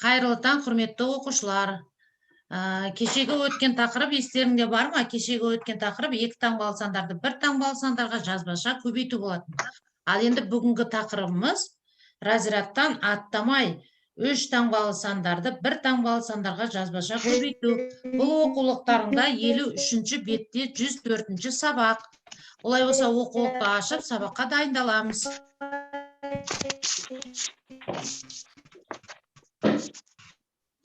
Қайырлы таң, құрметті оқушылар. Кешегі өткен тақырып естеріңде бар ма? Кешегі өткен тақырып 2 таңбалы сандарды 1 таңбалы сандарға жазбаша көбейту болатын. Ал енді бүгінгі тақырыбымыз разрядтан аттамай 3 таңбалы сандарды 1 таңбалы сандарға жазбаша көбейту. Бұл оқулықтарында 53-ші бетте 104-ші сабақ. Олай болса оқулықты ашып сабаққа дайындаламыз.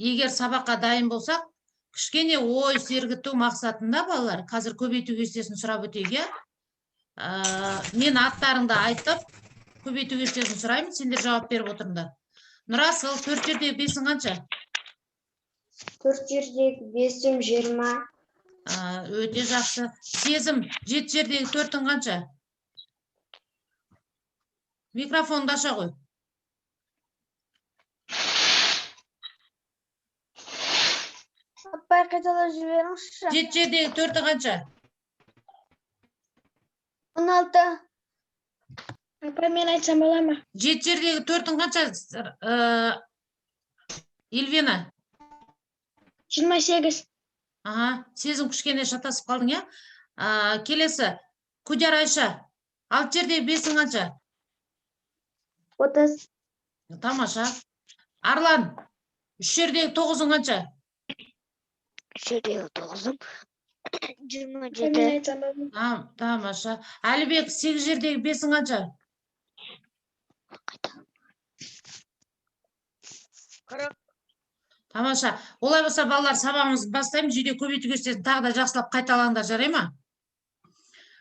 Егер сабаққа дайын болсақ, кішкене ой сергіту мақсатында балалар, қазір көбейту кестесін сұрап өтейік. Мен аттарыңды айтып, көбейту кестесін сұраймын, сендер жауап беріп отырыңдар. Нұрасыл, 4 жердегі 5-ің қанша? 4 жердегі 5-ім 20. Өте жақсы. Сезім, 7 жердегі 4-ің қанша? Микрофонды аша қой. Апай, қайталап жіберіңізші. 7 жердегі 4-ің қанша? 16. Апай, мен айтсам бола ма? 7 жердегі 4-ің қанша? Ильвина? 28. Сезім кішкене шатасып қалдың, я? Келесі, Күдер Айша, 6 жердегі 5-ің қанша? 30. Тамаша. Арлан, 3 жердегі 9-ың қанша? 3 жердегі 9-ым 27. Тамаша. Әлібек, 8 жердегі 5-ің қанша? 40. Тамаша. Олай болса, балалар, сабағымызды бастаймыз. Үйде көбейту кестесін тағы да жақсылап қайталаңдар, жарай ма?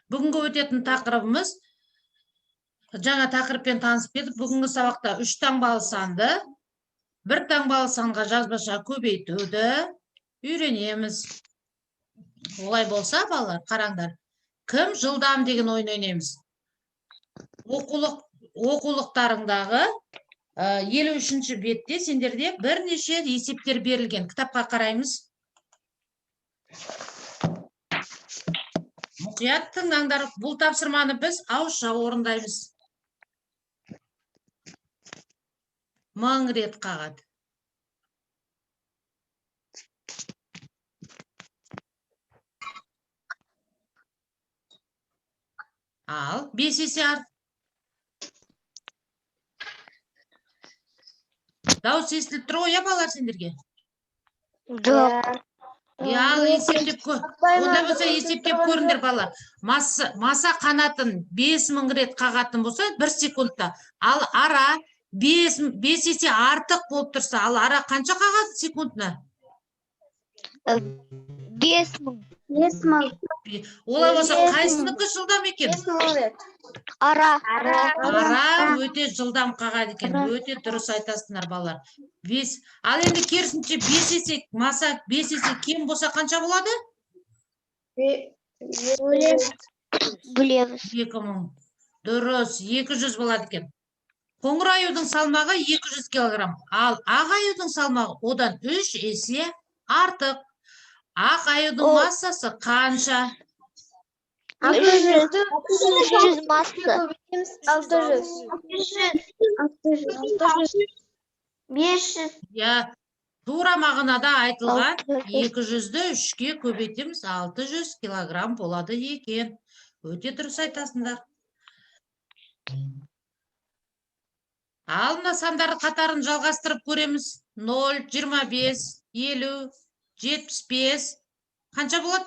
Бүгінгі өтетін тақырыбымыз, жаңа тақырыппен танысып кетіп, бүгінгі сабақта 3 таңбалы санды 1 таңбалы санға жазбаша көбейтуді үйренеміз. Олай болса, балалар, қараңдар. Кім жылдам деген ойын ойнаймыз? Оқулықтарыңдағы 53-ші бетте сендерде бірнеше есептер берілген. Кітапқа қараймыз. Мұқият тыңдаңдар. Бұл тапсырманы біз ауызша орындаймыз. 1000 рет қағады. Ал 5 есе арт. Дауыс естіліп тұр ғой, балалар, сендерге? Жоқ. Ал есептеп көр. Онда болса есептеп көріңдер, балалар. Маса қанатын 5000 рет қағатын болса 1 секундта. Ал ара 5 есе артық болып тұрса, ал ара қанша қағады секундына? 5000. 5000. Олай болса, қайсыныкі жылдам екен? 5000 рет. Ара. Ара өте жылдам қағады екен. Өте дұрыс айтасыңдар, балалар. 5. Ал енді керісінше 5 есе маса 5 есе кем болса қанша болады? Білеміз. 2000. Дұрыс, 200 болады екен. Қоңыр аюдың салмағы 200 килограмм. Ал ақ аюдың салмағы одан 3 есе артық. Ақ аюдың массасы қанша? 600 масса. 600. 500. Я, тура мағынада айтылған 200-ді 3-ке көбейтеміз, 600 килограмм болады екен. Өте дұрыс айтасыңдар. Ал мына сандар қатарын жалғастырып көреміз. 0, 25, 50, 75. Қанша болады?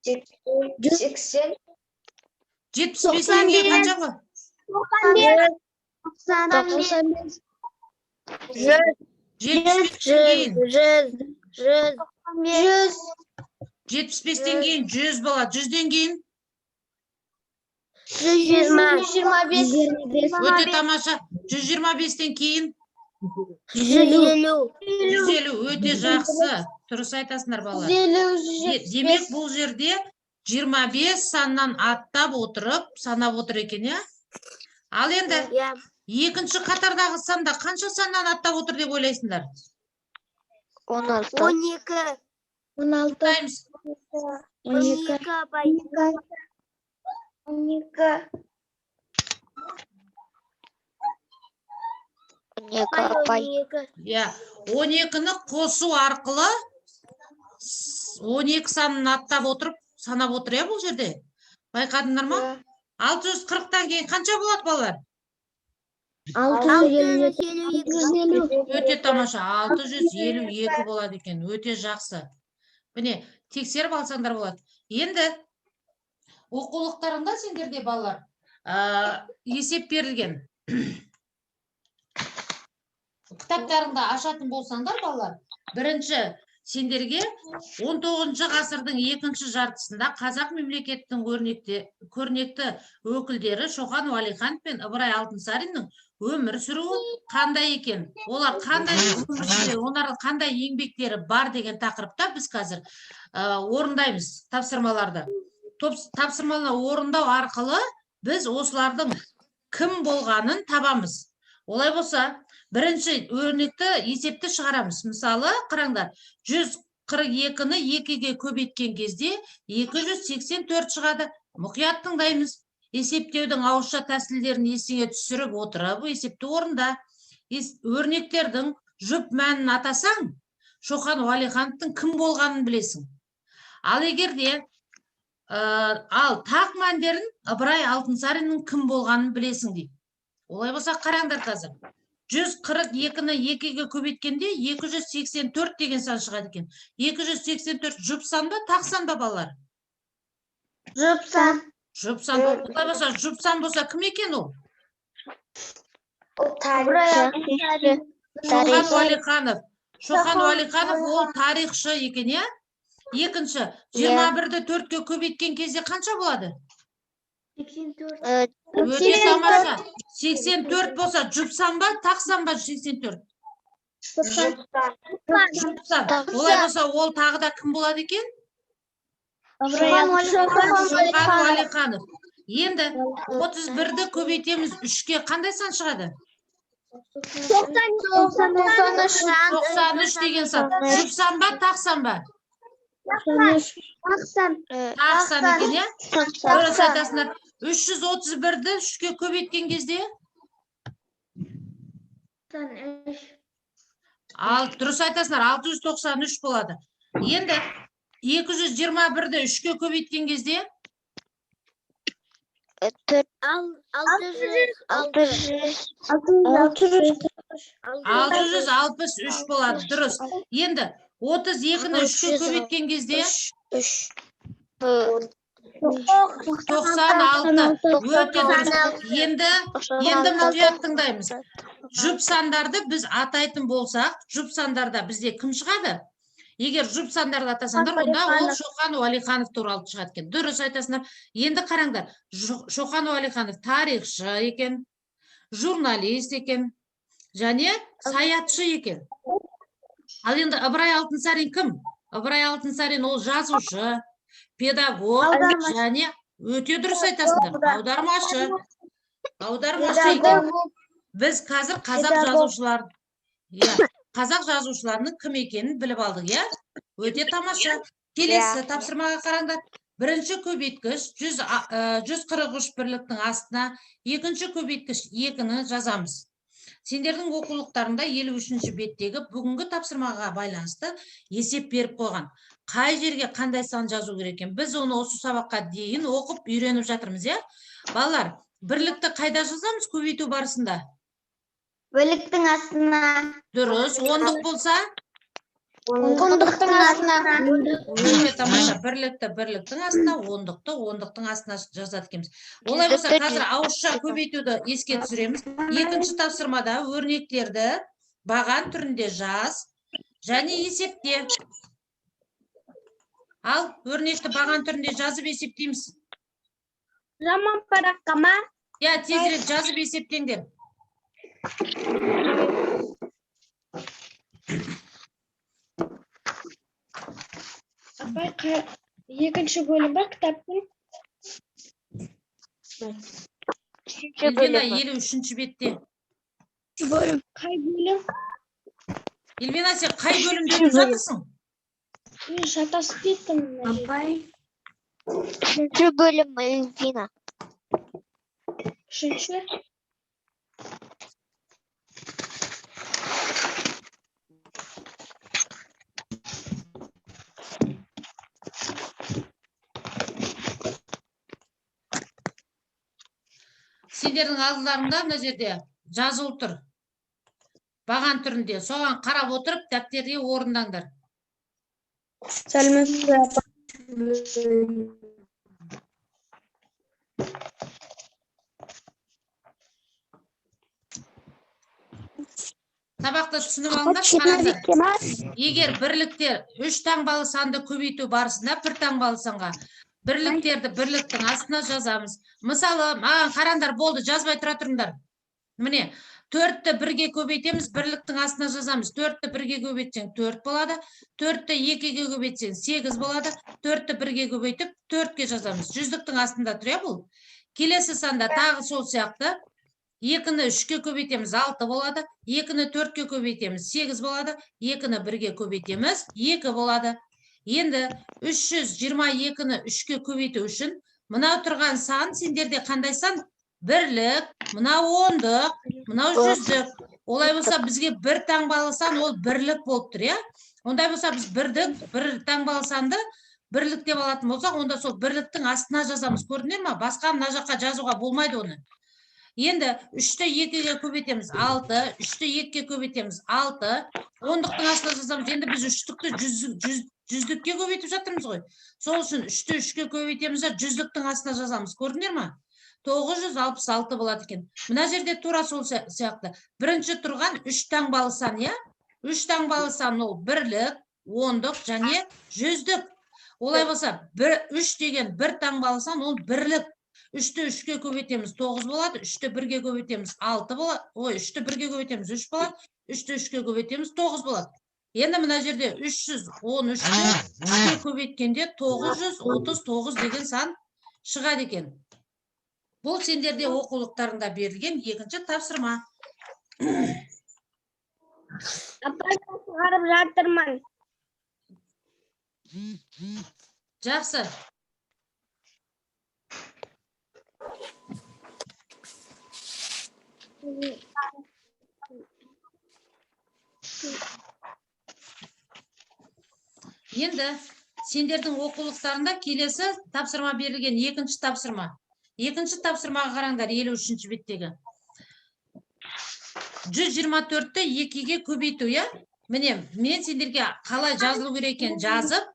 80. 75-тен кейін қанша болады? 95. 75-тен кейін. 100. 75-тен кейін 100 болады. 100-ден кейін? 125. Өте тамаша. 125-тен кейін? 150. 150. Өте жақсы. Дұрыс айтасыңдар, балалар. Демек, бұл жерде 25 саннан аттап отырып, санап отыр екен, я? Ал енді, екінші қатардағы санда қанша саннан аттап отыр деп ойлайсыңдар? 16. 12. 16. 12. 12. 12 апай. Иә, 12-ні қосу арқылы 12 санын аттап отырып, санап отыр, иә, бұл жерде. Байқадыңдар ма? 640-тан кейін қанша болады, балалар? 652. Өте тамаша, 652 болады екен, өте жақсы. Міне, тексеріп алсаңдар болады. Енді оқулықтарында сендерде балалар есеп берілген. Кітаптарыңда ашатын болсаңдар балалар, бірінші сендерге 19 ғасырдың екінші жартысында қазақ мемлекеттің көрнекті өкілдері Шоқан Уәлиханов пен Ыбырай Алтынсариннің өмір сүруі қандай екен? Олар қандай өмір сүрді, олардың қандай еңбектері бар деген тақырыпта біз қазір орындаймыз тапсырмаларды. Тапсырманы орындау арқылы біз осылардың кім болғанын табамыз. Олай болса, бірінші өрнекті есепті шығарамыз. Мысалы, қараңдар, 142-ні 2-ге көбейткен кезде 284 шығады. Мұқият тыңдаймыз. Есептеудің ауызша тәсілдерін есіңе түсіріп отырып, есепті орында. Өрнектердің жұп мәнін атасаң, Шоқан Уәлихановтың кім болғанын білесің. Ал егерде тақ мәндерін Ыбырай Алтынсариннің кім болғанын білесің дейді. Олай болса, қараңдар қазір. 142-ні 2-ге көбейткенде 284 деген сан шығады екен. 284 жұп сан ба, тақ сан ба, балалар? Жұп сан. Жұп сан. Олай болса, жұп сан болса, кім екен ол? Шоқан Уәлиханов. Шоқан Уәлиханов ол тарихшы екен, иә? Екінші, 21-ді 4-ге көбейткен кезде қанша болады? 84. Өте тамаша. 84 болса, жұп сан ба, тақ сан ба 84? Жұп сан. Олай болса, ол тағы да кім болады екен? Шоқан Уәлиханов. Енді 31-ді көбейтеміз 3-ке қандай сан шығады? 93 деген сан. Жұп сан ба, тақ сан ба? Тақ сан. Тақ сан екен, иә? Дұрыс айтасыңдар. 331-ді 3-ке көбейткен кезде? Дұрыс айтасыңдар, 693 болады. Енді 221-ді 3-ке көбейткен кезде? 663 болады, дұрыс. Енді 32-ні 3-ке көбейткен кезде? 96. Өте дұрыс. Енді мұқият тыңдаймыз. Жұп сандарды біз атайтын болсақ, жұп сандарда бізде кім шығады? Егер жұп сандарды атасаңдар, онда ол Шоқан Уәлиханов туралы шығады екен. Дұрыс айтасыңдар. Енді қараңдар, Шоқан Уәлиханов тарихшы екен, журналист екен, және саятшы екен. Ал енді Ыбырай Алтынсарин кім? Ыбырай Алтынсарин ол жазушы, педагог, және өте дұрыс айтасыңдар. Аудармашы екен. Біз қазір қазақ жазушыларының кім екенін біліп алдық, иә? Өте тамаша. Келесі тапсырмаға қараңдар. Бірінші көбейткіш 143 бірліктің астына, екінші көбейткіш 2-ні жазамыз. Сендердің оқулықтарында 53-ші беттегі бүгінгі тапсырмаға байланысты есеп беріп қойған. Қай жерге қандай сан жазу керек екен? Біз оны осы сабаққа дейін оқып үйреніп жатырмыз, иә? Балалар, бірлікті қайда жазамыз көбейту барысында? Бірліктің астына. Дұрыс, ондық болса? Ондықтың астына. Өте тамаша, бірліктің астына, ондықтың астына жазады екенбіз. Олай болса, қазір ауызша көбейтуді еске түсіреміз. Екінші тапсырмада өрнектерді баған түрінде жаз, және есепте. Ал өрнекті баған түрінде жазып есептейміз. Жаман параққа ма? Я, тезірек жазып есептеңдер. Апай, екінші бөлім ба кітаптың? Елвина, 53-ші бетте. Бөлім. Қай бөлім? Елвина, сен қай бөлімде жатырсың? Мен шатасып кеттім. Апай. Үшінші бөлім, Эльвина. Үшінші? Сендердің алдыларыңда мына жерде жазылып тұр. Баған түрінде. Соған қарап отырып, дәптерге орындаңдар. Сәлеметсіз Сабақты түсініп алыңдар, қараңдар. Егер бірліктер 3 таңбалы санды көбейту барысында бір таңбалы санға бірліктерді бірліктің астына жазамыз. Мысалы, маған қараңдар, болды, жазбай тұра тұрыңдар. Міне, 4-ті 1-ге көбейтеміз, бірліктің астына жазамыз. 4-ті 1-ге көбейтсең 4 болады, 4-ті 2-ге көбейтсең 8 болады, 4-ті 1-ге көбейтіп 4-ге жазамыз. Жүздіктің астында тұр, бұл. Келесі санда тағы сол сияқты. 2-ні 3-ке көбейтеміз, 6 болады. 2-ні 4-ке көбейтеміз, 8 болады. 2-ні 1-ге көбейтеміз, 2 болады. Енді 322-ні 3-ке көбейту үшін, мынау тұрған сан, сендерде қандай сан? Бірлік, мынау ондық, мынау жүздік. Олай болса, бізге бір таңбалы сан, ол бірлік болып тұр, я? Ондай болса, біз бір таңбалы санды бірлік деп алатын болсақ, онда сол бірліктің астына жазамыз. Көрдіңдер ме? Басқа мына жаққа жазуға болмайды оны. Енді 3-ті 2-ге көбейтеміз 6, 3-ті 2-ге көбейтеміз 6, ондықтың астына жазамыз. Енді біз үштікті жүздікке көбейтіп жатырмыз ғой. Сол үшін 3-ті 3-ге көбейтеміз, жүздіктің астына жазамыз. Көрдіңдер ме? 966 болады екен. Мына жерде тура сол сияқты. Бірінші тұрған 3 таңбалы сан, я? 3 таңбалы сан ол бірлік, ондық және жүздік. Олай болса, 3 деген бір таңбалы сан ол бірлік. 3-ті 3-ке көбейтеміз 9 болады, 3-ті 1-ге көбейтеміз 6 болады, 3-ті 1-ге көбейтеміз 3 болады, 3-ті 3-ке көбейтеміз 9 болады. Енді мына жерде 313-ті 3-ке көбейткенде 939 деген сан шығады екен. Бұл сендерде оқулықтарында берілген екінші тапсырма. Апа, шығарып жатырмын. Жақсы. Енді сендердің оқулықтарында келесі тапсырма берілген екінші тапсырма. Екінші тапсырмаға қараңдар 53-ші беттегі. 124-ті 2-ге көбейту, я? Міне, мен сендерге қалай жазылу керек екенін жазып,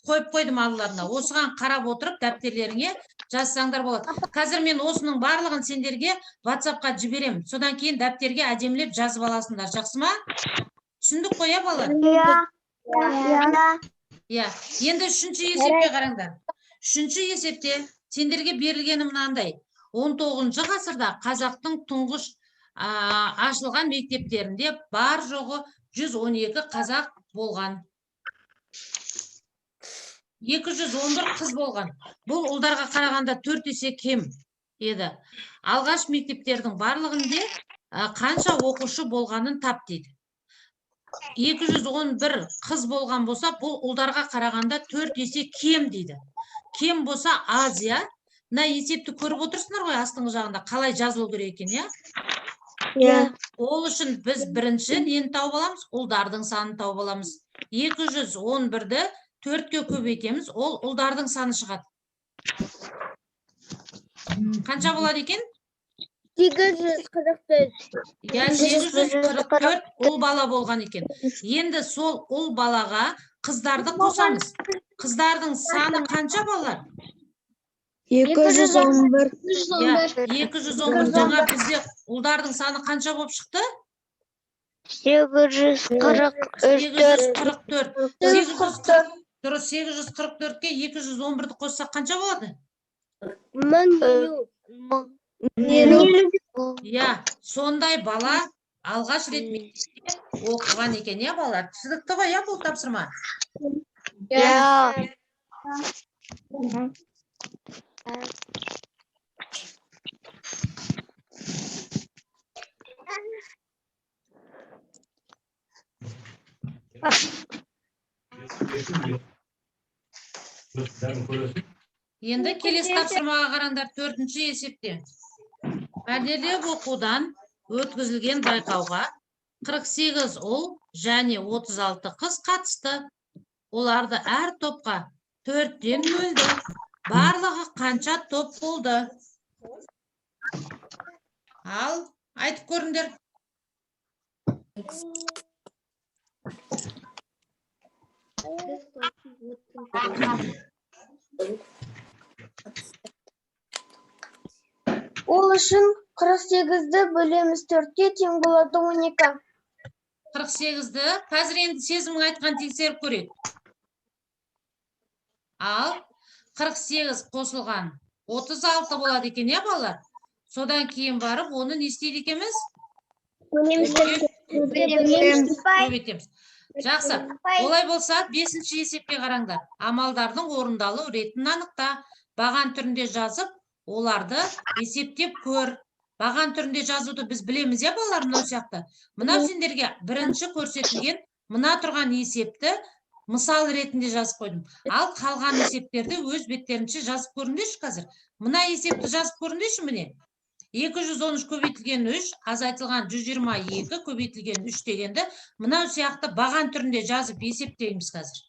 қойып қойдым алдыларына. Осыған қарап отырып, дәптерлеріңе жазсаңдар болады. Қазір мен осының барлығын сендерге WhatsApp-қа жіберем. Содан кейін дәптерге әдемілеп жазып аласыңдар. Жақсы ма? Түсіндік қой, я, балалар? Иә. Енді 3-ші есепке қараңдар. 3-ші есепте сендерге берілгені мынандай. 19-шы ғасырда қазақтың тұңғыш ашылған мектептерінде бар жоғы 112 қазақ болған. 211 қыз болған. Бұл ұлдарға қарағанда 4 есе кем еді. Алғаш мектептердің барлығында қанша оқушы болғанын тап дейді. 211 қыз болған болса, бұл ұлдарға қарағанда 4 есе кем дейді. Кем болса аз, я? Мына есепті көріп отырсыңдар ғой, астыңғы жағында қалай жазылу керек екен, я? Ол үшін біз бірінші нені тауып аламыз? Ұлдардың санын тауып аламыз. 211-ді 4-ке көбейтеміз, ол ұлдардың саны шығады. Қанша болады екен? 844. 844 ұл бала болған екен. Енді сол ұл балаға қыздарды қосамыз. Қыздардың саны қанша балалар? 211. 211. Жаңа бізде ұлдардың саны қанша болып шықты? 844. 844-ке 211-ді қоссақ қанша болады? 1000. Иә, сондай бала алғаш рет мектепте оқыған екен, иә, балалар? Түсінікті ғой, иә, бұл тапсырма? Енді келесі тапсырмаға қараңдар, 4-ші есепте. Пәнделеп оқудан өткізілген байқауға 48 ұл және 36 қыз қатысты. Оларды әр топқа 4-тен бөлді. Барлығы қанша топ болды? Ал, айтып көріңдер. Ол үшін 48-ді бөлеміз 4-ке тең болады 12. 48-ді, қазір енді сезімің айтқан тексеріп көрейік. Ал, 48 қосылған 36 болады екен, я балалар? Содан кейін барып, оны не істейді екенбіз? Көбейтеміз. Жақсы. Олай болса, 5-ші есепке қараңдар. Амалдардың орындалу ретін анықта. Баған түрінде жазып, оларды есептеп көр. Баған түрінде жазуды біз білеміз, я балалар, мынау сияқты. Мынау сендерге бірінші көрсетілген мына тұрған есепті мысал ретінде жазып қойдым. Ал қалған есептерді өз беттерінше жазып көріңдерші қазір. Мына есепті жазып көріңдерші міне. 213 көбейтілген 3, азайтылған 122 көбейтілген 3 дегенді мынау сияқты баған түрінде жазып есептейміз қазір.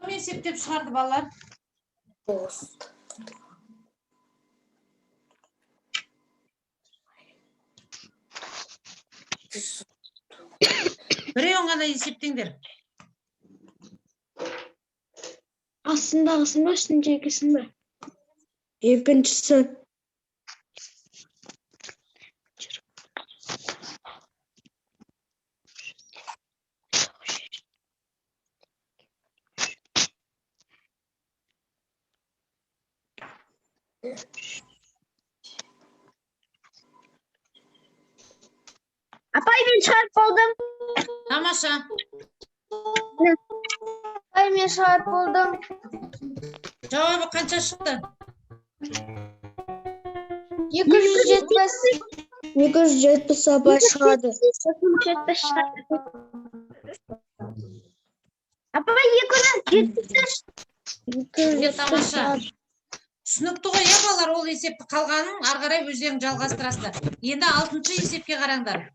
Кім есептеп шығарды балалар? Біреуін ғана есептеңдер. Астындағысын ба, үстіндегісін ба? Екіншісі. Апай, мен шығарып болдым. Тамаша. Апай, мен шығарып болдым. Жауабы қанша шықты? 270. 270 апай шығады. 270 шығады. Апай, 270. Тамаша. Түсінікті ғой, балалар, ол есепті қалғанын ары қарай өздерің жалғастырасыздар. Енді 6-шы есепке қараңдар.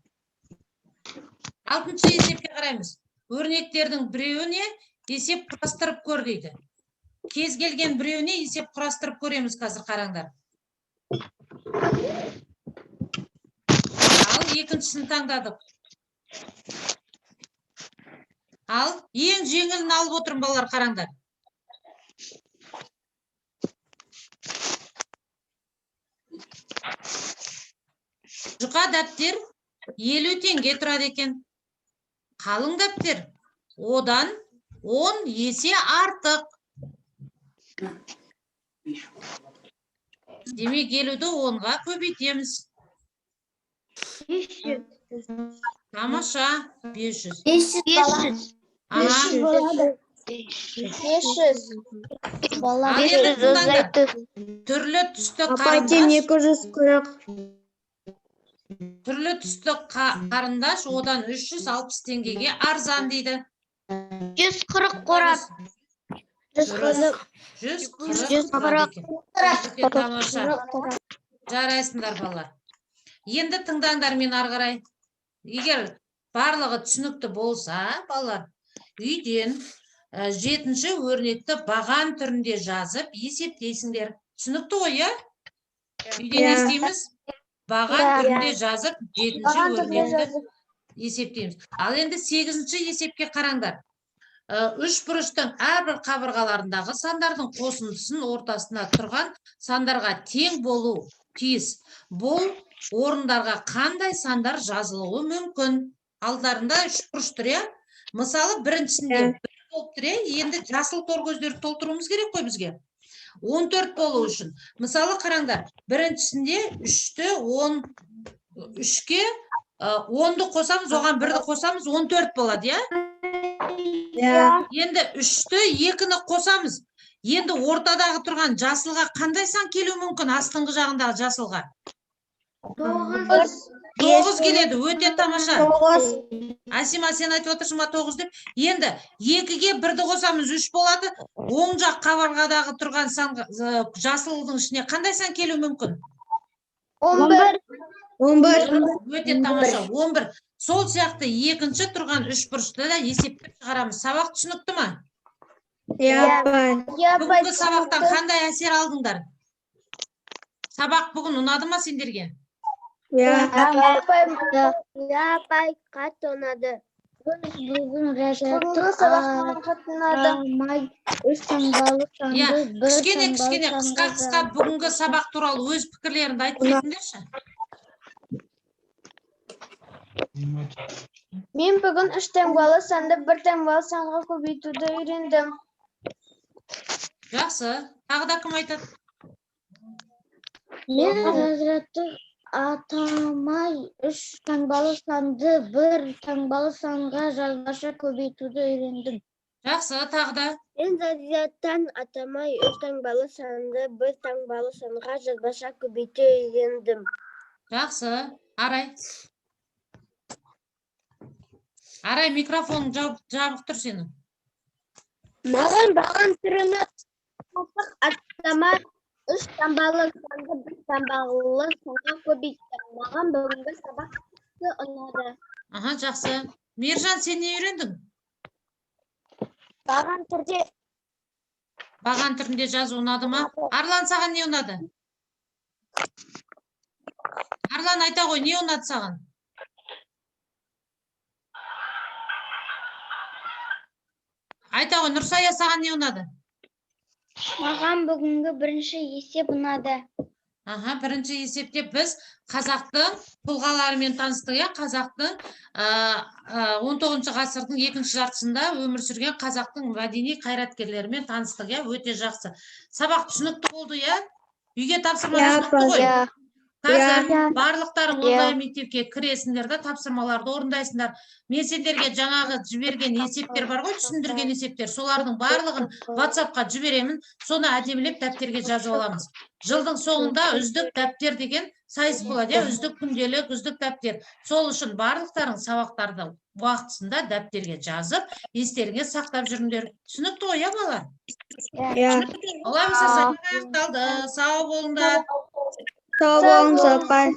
6-шы есепке қараймыз. Өрнектердің біреуіне есеп құрастырып көр дейді. Кез келген біреуіне есеп құрастырып көреміз қазір, қараңдар. Ал екіншісін таңдадық. Ал ең жеңілін алып отырмын, балалар, қараңдар. Жұқа дәптер 50 теңге тұрады екен. Қалың дәптер одан 10 есе артық. Демек 50-ді 10-ға көбейтеміз. 500. Тамаша, 500. 500. Ага. 500. Ал енді тыңдаңдар. Түрлі түсті қарындаш. Түрлі түсті қарындаш одан 360 теңгеге арзан дейді. 140 қорап. 140. Тамаша. Жарайсыңдар, балалар. Енді тыңдаңдар мен ары қарай. Егер барлығы түсінікті болса, балалар, үйден 7-ші өрнекті баған түрінде жазып есептейсіңдер. Түсінікті ғой, я? Үйден естейміз? Баған түрінде жазып 7-ші өрнекті есептейміз. Ал енді 8-ші есепке қараңдар. Үш бұрыштың әрбір қабырғаларындағы сандардың қосындысын ортасына тұрған сандарға тең болу тиіс. Бұл орындарға қандай сандар жазылуы мүмкін? Алдарында үш бұрыш тұр, иә? Мысалы, біріншісінде 1 болуптур, енді жасыл тор көздөрдү толтуруумуз керек қой бізге. 14 болуу үшін. Мысалы қараңдар, біріншісінде 3-ке 10-ды қосамыз, оған 1-ді қосамыз, 14 болады, я? Енді 3-ті 2-ні қосамыз. Енді ортадағы тұрған жасылға қандай сан келу мүмкін, астыңғы жағындағы жасылға? 9 келеді, өте тамаша. Асима, сен айтып отырсың ба 9 деп? Енді 2-ге 1-ді қосамыз, 3 болады. Оң жақ қабырғадағы тұрған жасылдың ішіне қандай сан келу мүмкін? 11. Өте тамаша, 11. Сол сияқты екінші тұрған 3 бұрышты да есептеп шығарамыз. Сабақ түсінікті ма? Бүгінгі сабақтан қандай әсер алдыңдар? Сабақ бүгін ұнады ма сендерге? Қатты ұнады. Бүгінгі сабақтан қатты ұнады. Кішкене қысқа бүгінгі сабақ туралы өз пікірлеріңді айтып кетіңдерші. Мен бүгін 3 таңбалы санды 1 таңбалы санға көбейтуді үйрендім. Жақсы. Тағы да кім айтады? Мен разрядты атамай 3 таңбалы санды 1 таңбалы санға жазбаша көбейтуді үйрендім. Жақсы, тағы да. Мен разрядтан атамай 3 таңбалы санды 1 таңбалы санға жазбаша көбейтуді үйрендім. Жақсы. Арай. Арай, микрофоның жабық тұр сенің. Маған баған түріні атамай 3 таңбалы санды 1 таңбалы санға көбейттім. Маған бүгінгі сабақты ұнады. Аха, жақсы. Мержан, сен не үйрендің? Баған түрде. Баған түрінде жазу ұнады ма? Арлан, саған не ұнады? Арлан, айта ғой, не ұнады саған? Айта ғой, Нұрсая, саған не ұнады? Маған бүгінгі бірінші есеп ұнады. Аха, бірінші есепте біз қазақтың тұлғаларымен таныстық, қазақтың 19 ғасырдың екінші жартысында өмір сүрген қазақтың мәдени қайраткерлерімен таныстық, өте жақсы. Сабақ түсінікті болды, үйге тапсырма түсінікті ғой. Қазір барлықтарың онлайн мектепке кіресіңдер де тапсырмаларды орындайсыңдар. Мен сендерге жаңағы жіберген есептер бар ғой, түсіндірген есептер. Солардың барлығын WhatsApp-қа жіберемін. Соны әдемілеп дәптерге жазып аламыз. Жылдың соңында үздік дәптер деген сайыс болады, үздік күнделік, үздік дәптер. Сол үшін барлықтарың сабақтарды уақытысында дәптерге жазып, естеріңе сақтап жүріңдер. Түсінікті ғой, балалар? Олай болса, сабақ аяқталды. Сау болыңдар. Сау болыңыз, апай.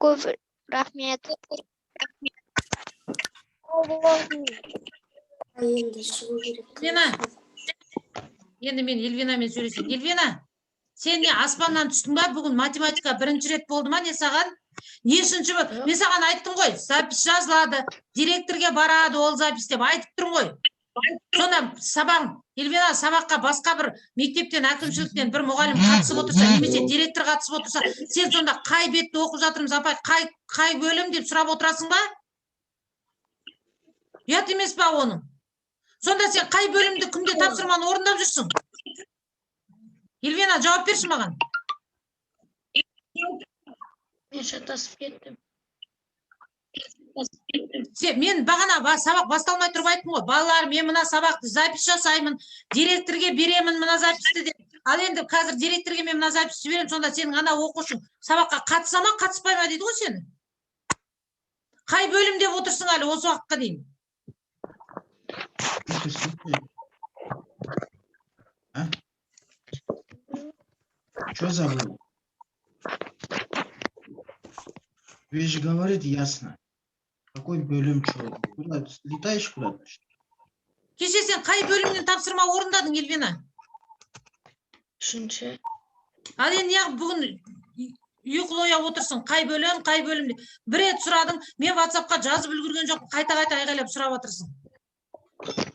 Көп рахмет. Елвина, енді мен Елвинамен сөйлесем. Елвина, сен не аспаннан түстің ба? Бүгін математика бірінші рет болды ма? Не саған? Не үшінші? Мен саған айттым ғой, запись жазылады, директорге барады ол запись деп айтып тұрмын ғой. Сонда сабақ, Елвина, сабаққа басқа бір мектептен, әкімшіліктен бір мұғалім қатысып отырса, немесе директор қатысып отырса, сен сонда қай бетті оқып жатырмыз, апай, қай бөлім деп сұрап отырасың ба? Ұят емес па оның? Сонда сен қай бөлімді күнде тапсырманы орындап жүрсің? Елвина, жауап берші маған. Мен шатасып кеттім. Мен бағана сабақ басталмай тұрып айттым ғой, балалар, мен мына сабақты запись жасаймын, директорге беремін мына записті деп. Ал енді қазір директорге мен мына записті беремін, сонда сенің ана оқушың сабаққа қатыса ма, қатыспай ма дейді ғой сені. Қай бөлім деп отырсың әлі осы уақытқа дейін? Что забыл? Вы же говорите ясно. Какой бөлім что? Куда летаешь куда-то? Кеше сен қай бөлімнен тапсырма орындадың, Елвина? Үшінші. Ал енді бүгін ұйқылы ояп отырсың, қай бөлім деп. Бір рет сұрадың, мен WhatsApp-қа жазып үлгерген жоқ, қайта-қайта айғайлап сұрап отырсың.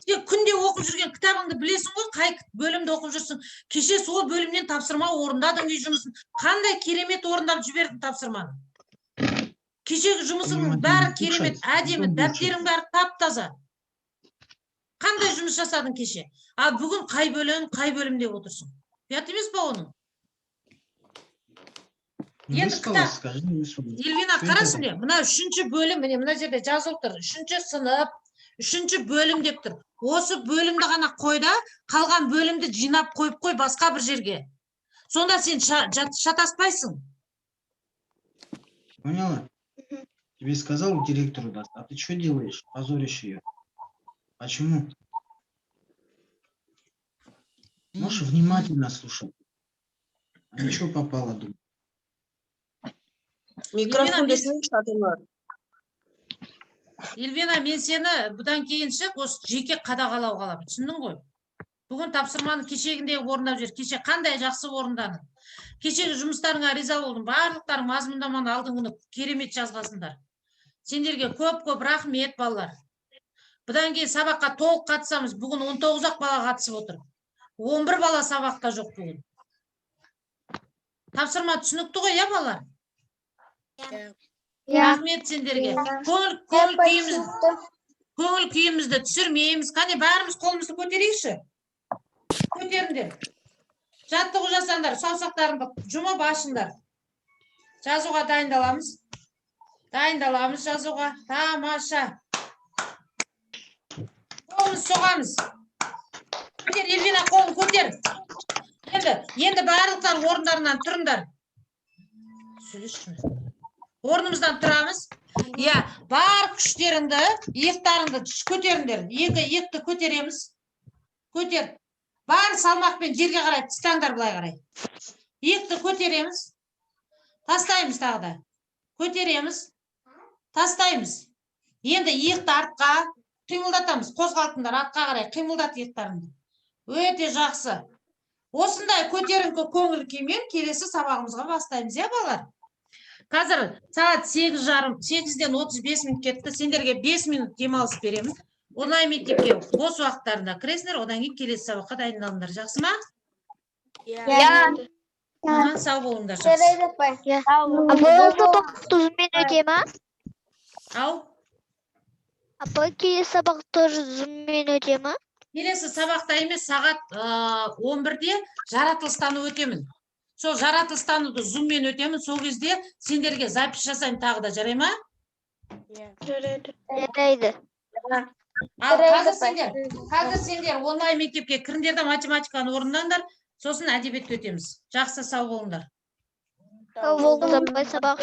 Сен күнде оқып жүрген кітабыңды білесің ғой, қай бөлімді оқып жүрсің. Кеше сол бөлімнен тапсырма орындадың үй жұмысын. Қандай керемет орындап жібердің тапсырманы. Кешегі жұмысыңның бәрі керемет, әдемі, дәптерің бәрі тап-таза. Қандай жұмыс жасадың кеше? Ал бүгін қай бөлім деп отырсың? Ұят емес па оның? Не Енді высказалась, кітап. скажи, не высказалась. Елвина, қарасын де, мына 3-ші бөлім, міне мына жерде жазылып тұр. 3-ші сынып, 3-ші бөлім деп тұр. Осы бөлімді ғана қойда, қалған бөлімді жинап қойып қой басқа бір жерге. Сонда сен шатаспайсың. Поняла? Тебе сказал директору даст, а ты что делаешь? Позоришь ее. Почему? Можешь внимательно слушать. А ничего попало, думаю. Микрофон десең шатынар. Елвина, мен сені бұдан кейін шық, осы жеке қадағалау қалап. Түсіндің ғой? Бүгін тапсырманы кешегіндегі орындап жүр. Кеше қандай жақсы орындадың. Кешегі жұмыстарыңа риза болдым. Барлықтарың мазмұндаманы алдың күні керемет жазғасыңдар. Сендерге көп рахмет, балалар. Бұдан кейін сабаққа толық қатысамыз. Бүгін 19-ақ бала қатысып отыр. 11 бала сабақта жоқ бүгін. Тапсырма түсінікті ғой, я балалар? Рахмет сендерге. Көңіл күйімізді түсірмейміз. Қане бәріміз қолымызды көтерейікші. Көтеріңдер. Жаттығу жасаңдар, саусақтарыңды жұмып ашыңдар. Жазуға дайындаламыз. Дайындаламыз жазуға. Тамаша. Қолымыз соғамыз. Көтер, Елвина, қолын көтер. Енді барлықтар орындарынан тұрыңдар. Орнымыздан тұрамыз. Бар күштеріңді, иықтарыңды көтеріңдер. Иекті көтереміз. Көтер. Бар салмақпен жерге қарай тастаңдар былай қарай. Иекті көтереміз. Тастаймыз тағы да. Көтереміз. Тастаймыз. Енді иекті артқа қимылдатамыз. Қозғалтыңдар артқа қарай. Қимылдат иектарыңды. Өте жақсы. Осындай көтеріңкі көңіл күймен келесі сабағымызға бастаймыз, балалар. Қазір сағат 8:30-ден 35 минут кетті. Сендерге 5 минут демалыс беремін. Онлайн мектепке бос уақыттарында кіресіңдер, одан кейін келесі сабаққа дайындалыңдар. Жақсы ма? Сау болыңдар, жақсы. Бұл сабақ 30 минут ма? Ау? Апа, келесі сабақ 30 минут ма? Келесі сабақта емес, сағат 11-де жаратылыстану өтемін. Сол жаратылыстануды зуммен өтемін. Сол кезде сендерге запись жасаймын тағы да, жарай ма? Жарайды. Ал қазір сендер онлайн мектепке кіріңдер де математиканы орындаңдар, сосын әдебиетті өтеміз. Жақсы, сау болыңдар. Сау болыңдар, сабақ